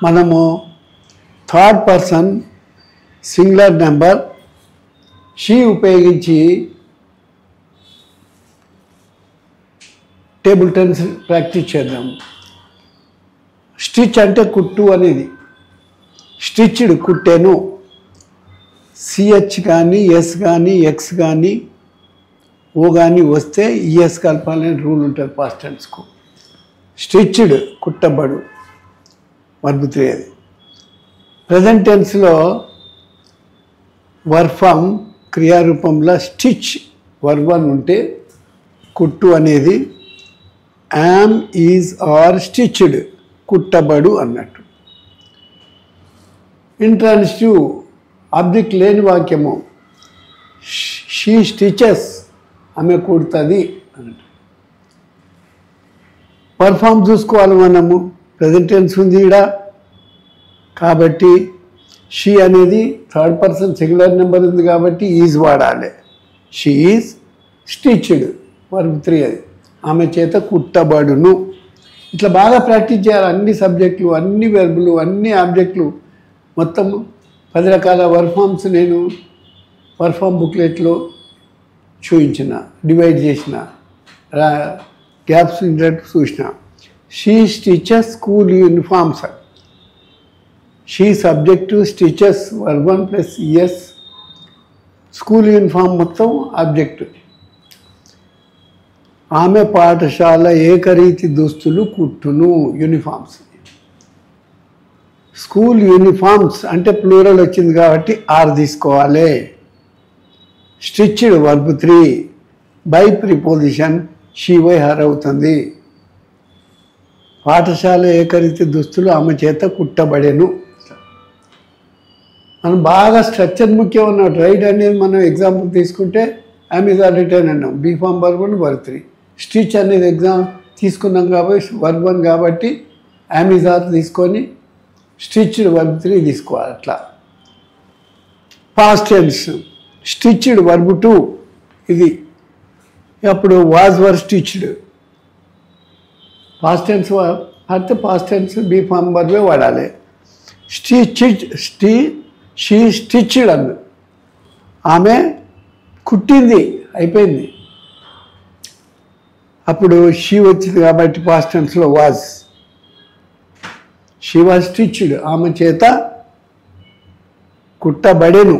మనము third person singular number she ఉపయోగించి table tense practice చేద్దాం. స్టిచ్ అంటే కుట్టు అనేది, స్టిచ్డ్ కుట్టెను. సిహెచ్ కానీ ఎస్ కానీ ఎక్స్ కానీ ఓ కానీ వస్తే ఈఎస్ కలపాలని రూల్ ఉంటుంది పాస్ట్ టెన్స్కు. స్టిచ్డ్ కుట్టబడు వర్బ్ 3 అది. ప్రజెంట్ టెన్స్లో వర్బ్ ఫామ్ క్రియారూపంలో స్టిచ్ వర్బ్ 1 ఉంటే కుట్టు అనేది యామ్ ఈజ్ ఆర్ స్టిచ్డ్ కుట్టబడు అన్నట్టు. ఇంట్రాన్సిటివ్ ఆబ్జెక్ట్ లేని వాక్యము షీ స్టిచెస్ ఆమె కుడుతుంది అన్నట్టు. పర్ఫామ్ చూసుకోవాలి మనము. ప్రజెంట్ టెన్స్ ఉంది ఈడ కాబట్టి షీ అనేది థర్డ్ పర్సన్ సింగులర్ నెంబర్ ఉంది కాబట్టి ఈజ్ వాడాలి. షీ ఈజ్ స్టిచ్డ్ వర్బ్ 3 అది. ఆమె చేత కుట్టబడును. ఇట్లా బాగా ప్రాక్టీస్ చేయాలి. అన్ని సబ్జెక్టులు, అన్ని వెర్బులు, అన్ని ఆబ్జెక్టులు, మొత్తం 10 రకాల వర్బ్ ఫామ్స్ నేను వర్బ్ ఫామ్ బుక్లెట్లో చూపించిన, డివైడ్ చేసిన, గ్యాప్స్ ఇంటూ చూసిన. She stitches school uniforms. She subject, stitches verb 1 plus ES, school uniform మొత్తం ఆబ్జెక్టు. ఆమె పాఠశాల ఏకరీతి దుస్తులు కుట్టును యూనిఫామ్స్. స్కూల్ యూనిఫామ్స్ అంటే ప్లూరల్ వచ్చింది కాబట్టి ఆర్ తీసుకోవాలి. Stitched verb 3 by preposition she వై హర్ అవుతుంది. పాఠశాల ఏకరీతి దుస్తులు ఆమె చేత కుట్టబడెను. మనం బాగా స్ట్రక్చర్ ముఖ్యం అన్నట్టు. రైట్ అనేది మనం ఎగ్జాంపుల్ తీసుకుంటే ఐమ్ ఈజ్ ఆర్ రిటర్న్ అన్నాం, be form verb 1 verb 3. Stitch అనేది ఎగ్జామ్ తీసుకున్నాం కాబట్టి వర్బ్ 1 కాబట్టి ఐమ్ ఈజ్ ఆర్ తీసుకొని స్టిచ్డ్ వర్బ్ 3 తీసుకోవాలి. అట్లా పాస్ట్ టెన్స్ స్టిచ్డ్ వర్బ్ 2 ఇది. అప్పుడు was were stitched. Past tense అంటే పాస్ట్ టెన్స్ బీ ఫామ్ వర్బే వాడాలి. షీ స్టిచ్డ్ అన్న ఆమె కుట్టింది అయిపోయింది. అప్పుడు షీ వచ్చింది కాబట్టి పాస్ట్ టెన్స్లో వాజ్. షీ వాజ్ స్టిచ్డ్ ఆమె చేత కుట్టబడెను.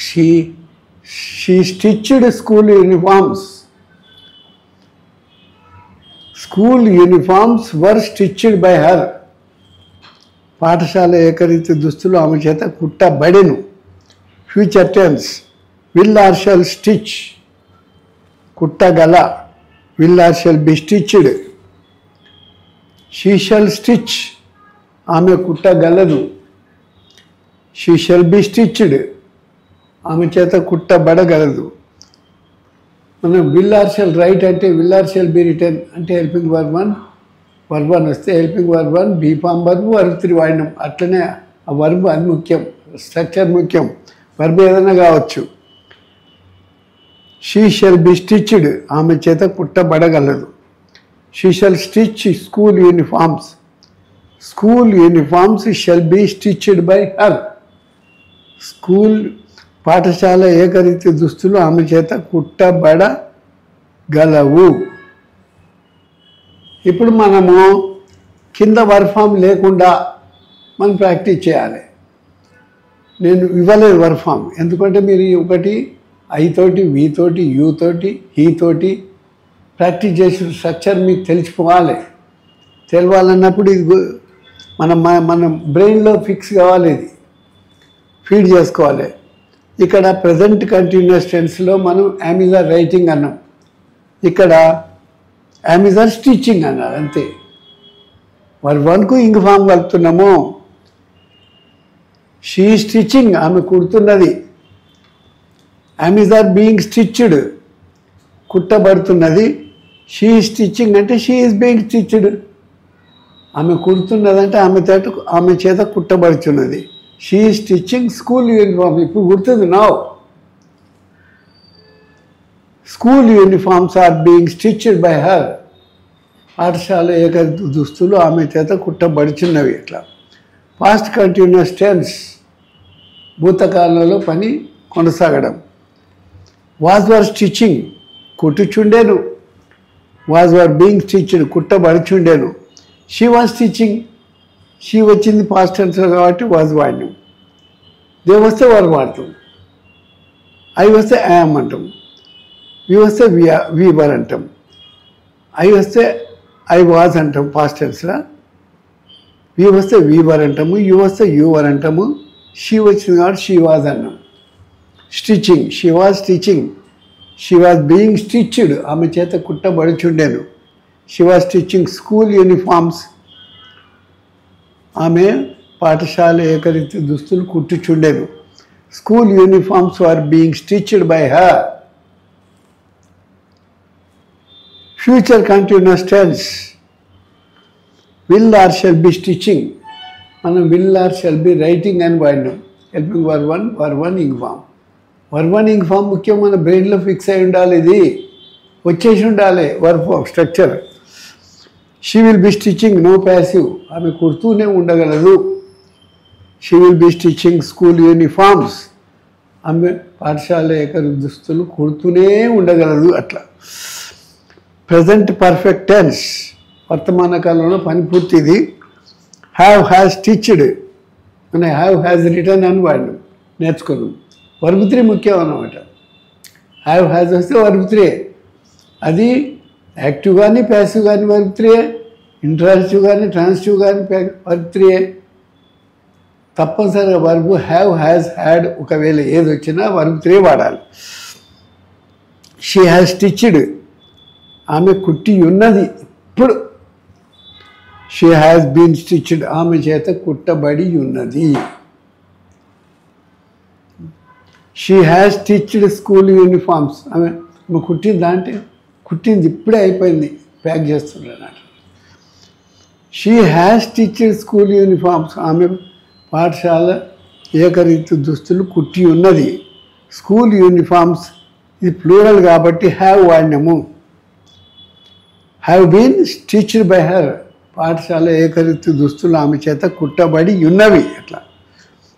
She stitched school uniforms. School uniforms were stitched by her. పాఠశాల ఏకరీతి దుస్తులు ఆమె చేత కుట్టబడెను. Future tense will or shall stitch కుట్టగల. Will or shall be stitched. She shall stitch ఆమె కుట్టగలదు. షీ షల్ బి స్టిచ్డ్ ఆమె చేత కుట్టబడగలదు. మనం విల్ ఆర్ షల్ రైట్ అంటే will or shall be written అంటే హెల్పింగ్ వర్బ్ 1 వర్బ్ 1 వస్తే helping verb 1 be form verb verb 3 వాడినాం. అట్లనే ఆ వర్బ్ అది ముఖ్యం, స్ట్రక్చర్ ముఖ్యం. వర్బ్ ఏదైనా కావచ్చు. షీ షల్ బి స్టిచ్డ్ ఆమె చేత కుట్టబడగలదు. She shall stitch school uniforms. School uniforms shall be stitched by her. School పాఠశాల ఏకరీతి దుస్తులు ఆమె చేత కుట్టబడగలవు. ఇప్పుడు మనము కింద వర్బ్ ఫామ్ లేకుండా మనం ప్రాక్టీస్ చేయాలి. నేను ఇవ్వలేదు వర్బ్ ఫామ్, ఎందుకంటే మీరు ఒకటి ఐ తోటి, వి తోటి, యూ తోటి, హీ తోటి ప్రాక్టీస్ చేసిన స్ట్రక్చర్ మీకు తెలిసిపోవాలి. తెలవాలన్నప్పుడు ఇది మన బ్రెయిన్లో ఫిక్స్ కావాలి, ఇది ఫీడ్ చేసుకోవాలి. ఇక్కడ ప్రజెంట్ కంటిన్యూస్ టెన్స్లో మనం యామ్ ఈజ్ ఆర్ రైటింగ్ అన్నాం, ఇక్కడ యామ్ ఈజ్ ఆర్ స్టిచ్చింగ్ అన్నారు అంతే. వర్బ్ 1కు ఇంగ్ ఫామ్ కలుపుతున్నాము. షీ స్టిచ్చింగ్ ఆమె కుడుతున్నది. Am is are being stitched కుట్టబడుతున్నది. షీ స్టిచ్చింగ్ అంటే షీ ఈజ్ బీయింగ్ స్టిచ్డ్. ఆమె కుడుతున్నదంటే ఆమె చేత కుట్టబడుతున్నది. She stitching school uniform. ఇప్పుడు గుర్తుంది now. School uniforms are being stitched by her. పాఠశాల ఏకరీతి దుస్తులు ఆమె చేత కుట్టబడుచున్నవి. ఇట్లా పాస్ట్ కంటిన్యూస్ టెన్స్ భూతకాలంలో పని కొనసాగడం. వర్ స్టిచ్చింగ్ కుట్టుచుండెను. వర్ బీయింగ్ స్టిచ్డ్ కుట్టబడుచుండెను. షీ వాజ్ స్టిచ్చింగ్ షీ వచ్చింది పాస్ట్ టెన్స్లో కాబట్టి వాజ్ వాడినాం. దే వస్తే వారు వాడతాం. ఐ వస్తే ఐఎమ్ అంటాం. వి వస్తే వి వర్ అంటాం. ఐ వస్తే ఐ వాజ్ అంటాం పాస్ట్ టెన్స్లో. వి వస్తే వి వర్ అంటాము. యు వస్తే యు వర్ అంటాము. షీ వచ్చింది కాబట్టి షీ వాజ్ అన్నాం. Stitching she was stitching. She was being stitched ఆమె చేత కుట్టబడుచుండెను. She was stitching school uniforms ఆమె పాఠశాల ఏకరీతి దుస్తులు కుట్టుచుండెను. School uniforms are being stitched by her. Future continuous tense will or shall be stitching. మనం will or shall be writing అని వాడినాం. హెల్పింగ్ వర్1 ఇంగ్ ఫామ్. వర్1 ఇంగ్ ఫామ్ ముఖ్యం. మన బ్రెయిన్లో ఫిక్స్ అయి ఉండాలి. ఇది వచ్చేసి ఉండాలి verb structure. She will be stitching no passive ఆమె కుడుతూనే ఉండగలదు. She will be stitching school uniforms ఆమె పాఠశాల ఏకరీతి దుస్తులు కుడుతూనే ఉండగలదు. అట్లా ప్రజెంట్ పర్ఫెక్ట్ టెన్స్ వర్తమాన కాలంలో పని పూర్తిది. హ్యావ్ హ్యాజ్ స్టిచ్డ్ మన హ్యావ్ హ్యాజ్ రిటర్న్ అని వాడినాం నేర్చుకున్నాం. వర్బ్ 3 ముఖ్యం అన్నమాట. హ్యావ్ హ్యాజ్ వస్తే వర్బ్ 3. అది యాక్టివ్ కానీ ప్యాసివ్ కానీ వర్బ్ 3. ఇంట్రాన్సిటివ్ కానీ ట్రాన్సిటివ్ కానీ వర్బ్ 3. తప్పనిసరిగా వర్బ్ హ్యావ్ హ్యాజ్ హ్యాడ్ ఒకవేళ ఏది వచ్చినా వర్బ్ 3 వాడాలి. షీ హ్యాజ్ స్టిచ్డ్ ఆమె కుట్టి ఉన్నది. ఇప్పుడు షీ హ్యాస్ బీన్ స్టిచ్డ్ ఆమె చేత కుట్టబడి ఉన్నది. She has stitched school uniforms ఆమె కుట్టింది అంటే కుట్టింది ఇప్పుడే అయిపోయింది ప్యాక్ చేస్తున్నాడు. She has stitched school uniforms ఆమె పాఠశాల ఏకరీతి దుస్తులు కుట్టి ఉన్నది. స్కూల్ యూనిఫామ్స్ ఇది ప్లూరల్ కాబట్టి హ్యావ్ వాడినాము. Have been stitched by her పాఠశాల ఏకరీతి దుస్తులు ఆమె చేత కుట్టబడి ఉన్నవి. అట్లా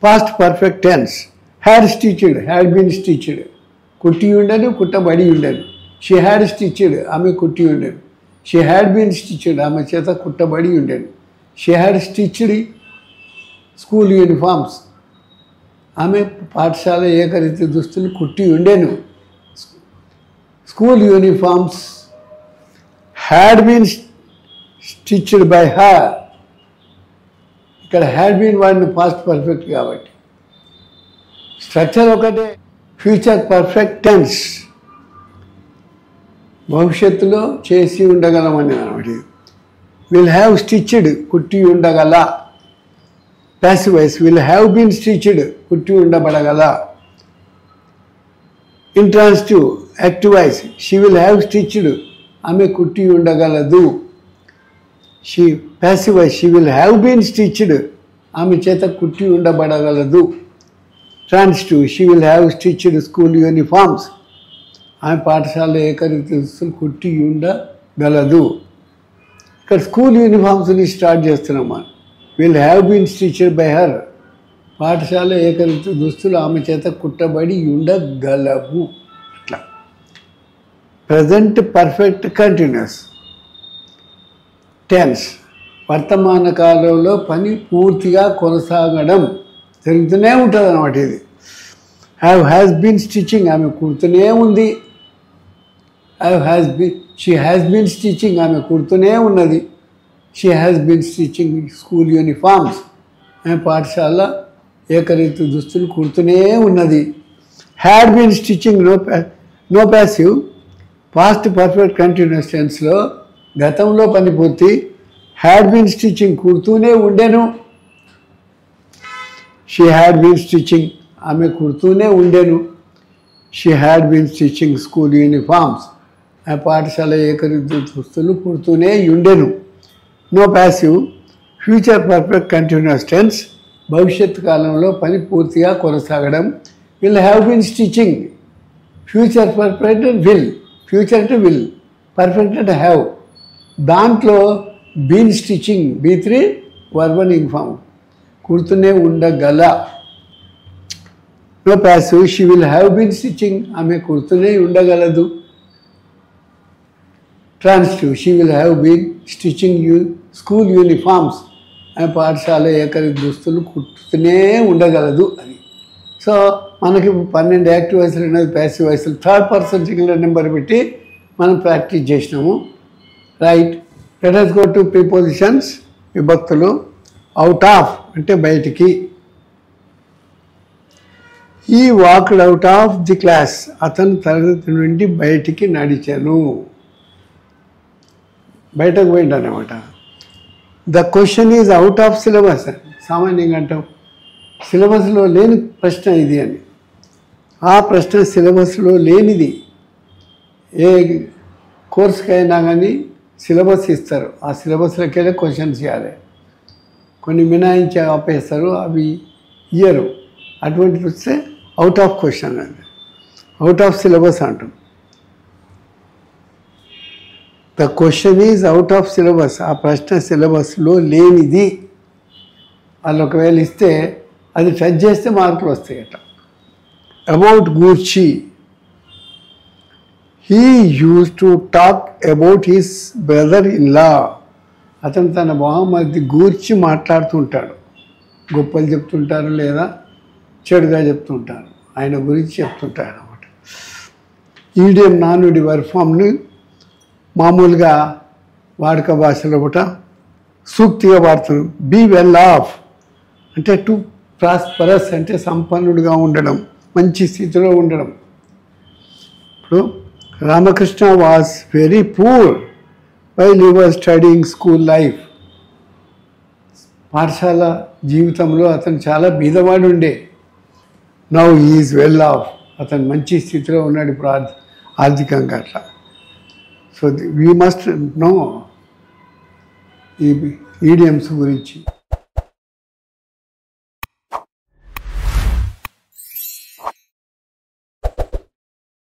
past perfect tense had stitched had been stitched కుట్టి ఉండను కుట్టబడి ఉండను. షీ హ్యాడ్ స్టిచ్డ్ ఆమె కుట్టి ఉండను. షీ హ్యాడ్ బీన్ స్టిచ్డ్ ఆమె చేత కుట్టబడి ఉండను. She had stitched school uniforms ఆమె పాఠశాల ఏకరీతి దుస్తులు కుట్టి ఉండెను. School uniforms had been stitched by her. ఇక్కడ హ్యాడ్ బీన్ వాడిన పాస్ట్ పర్ఫెక్ట్ కాబట్టి స్ట్రక్చర్ ఒకటే. ఫ్యూచర్ పర్ఫెక్ట్ టెన్స్ భవిష్యత్తులో చేసి ఉండగలమని అనమాట. విల్ హ్యావ్ స్టిచ్డ్ కుట్టి ఉండగల. Passive voice will have been stitched కుట్టి ఉండబడగల. Intransitive active voice she will have stitched ఆమె కుట్టి ఉండగలదు. She passive voice she will have been stitched ఆమె చేత కుట్టి ఉండబడగలదు. Transitive she will have stitched school uniforms ఆమె పాఠశాల ఏకరీతి దుస్తులు కుట్టి ఉండగలదు. ఇక్కడ స్కూల్ యూనిఫామ్స్ని స్టార్ట్ చేస్తున్నామా. Will have been stitched by her పాఠశాల ఏకరీతి దుస్తులు ఆమె చేత కుట్టబడి ఉండగలవు. అట్లా ప్రజెంట్ పర్ఫెక్ట్ కంటిన్యూస్ టెన్స్ వర్తమాన కాలంలో పని పూర్తిగా కొనసాగడం జరుగుతూనే ఉంటుంది అన్నమాట. ఇది హ్యాస్ బీన్ స్టిచ్చింగ్ ఆమె కుడుతూనే ఉంది. షీ హ్యాస్ బీన్ స్టిచ్చింగ్ ఆమె కుడుతూనే ఉన్నది. She has been stitching school uniforms ఆమె పాఠశాల ఏకరీతి దుస్తులు కుడుతూనే ఉన్నది. Had been stitching no passive past perfect continuous టెన్స్లో గతంలో పని పూర్తి. హ్యాడ్ బీన్ స్టిచ్చింగ్ కుడుతూనే ఉండెను. షీ హ్యాడ్ బీన్ స్టిచ్చింగ్ ఆమె కుడుతూనే ఉండెను. She had been stitching school uniforms ఆ పాఠశాల ఏకరీతి దుస్తులు కుడుతూనే ఉండెను. No passive future perfect continuous tense భవిష్యత్ కాలంలో పని పూర్తిగా కొనసాగడం. Will have been stitching future perfect will future అంటే విల్ పర్ఫెక్ట్ అంటే హ్యావ్ దాంట్లో been stitching B3 verbal inform కుడుతూనే ఉండగల. No passive she will have been stitching ఆమె కుడుతూనే ఉండగలదు. Transitive she will have been stitching school uniforms ఆమె పాఠశాల ఏకరీతి దుస్తులు కుడుతూనే ఉండగలదు అని. సో మనకి 12 యాక్టివ్ వాయిస్లు 8 ప్యాసివ్ వాయిస్లు థర్డ్ పర్సన్ సింగులర్ నెంబర్ పెట్టి మనం ప్రాక్టీస్ చేసినాము. Right. Let us go to prepositions. విభక్తులు. అవుట్ ఆఫ్ అంటే బయటికి. He walked out of the class అతను తరగతి నుండి బయటికి నడిచాను. బయటకు పోయిండనమాట. The question is out of syllabus. సామాన్యంగా అంటాం సిలబస్లో లేని ప్రశ్న ఇది అని. ఆ ప్రశ్న సిలబస్లో లేనిది. ఏ కోర్సుకైనా కానీ సిలబస్ ఇస్తారు, ఆ సిలబస్లోకెళ్ళి క్వశ్చన్స్ ఇవ్వాలి. కొన్ని మినాయించి ఆపేస్తారు, అవి ఇయ్యరు. అటువంటిది వస్తే అవుట్ ఆఫ్ క్వశ్చన్ అండి, అవుట్ ఆఫ్ సిలబస్ అంటాం. The question is out of syllabus. ఆ ప్రశ్న సిలబస్లో లేనిది. వాళ్ళు ఒకవేళ ఇస్తే అది టచ్ చేస్తే మార్కులు వస్తాయి అట్లా. అబౌట్ గూర్చి. He use to talk about his brother in law. అతను తన బావమరిది గూర్చి మాట్లాడుతుంటాడు. గొప్పలు చెప్తుంటారు లేదా చెడుగా చెప్తుంటారు, ఆయన గురించి చెప్తుంటాడు అన్నమాట. ఈడియం నానుడి వర్ఫామ్ని మామూలుగా వాడుక భాషలో కూడా సూక్తిగా వాడుతారు. బీ వెల్ ఆఫ్ అంటే టు ప్రాస్పరస్ అంటే సంపన్నుడిగా ఉండడం, మంచి స్థితిలో ఉండడం. ఇప్పుడు Ramakrishna was very poor while he was studying school life. పాఠశాల జీవితంలో అతను చాలా బీదవాడు ఉండే. నౌ ఈజ్ వెల్ ఆఫ్, అతను మంచి స్థితిలో ఉన్నాడు ఇప్పుడు ఆర్థికంగా అట్లా. సో వీ మస్ట్ నో ఈ ఈడియమ్స్ గురించి.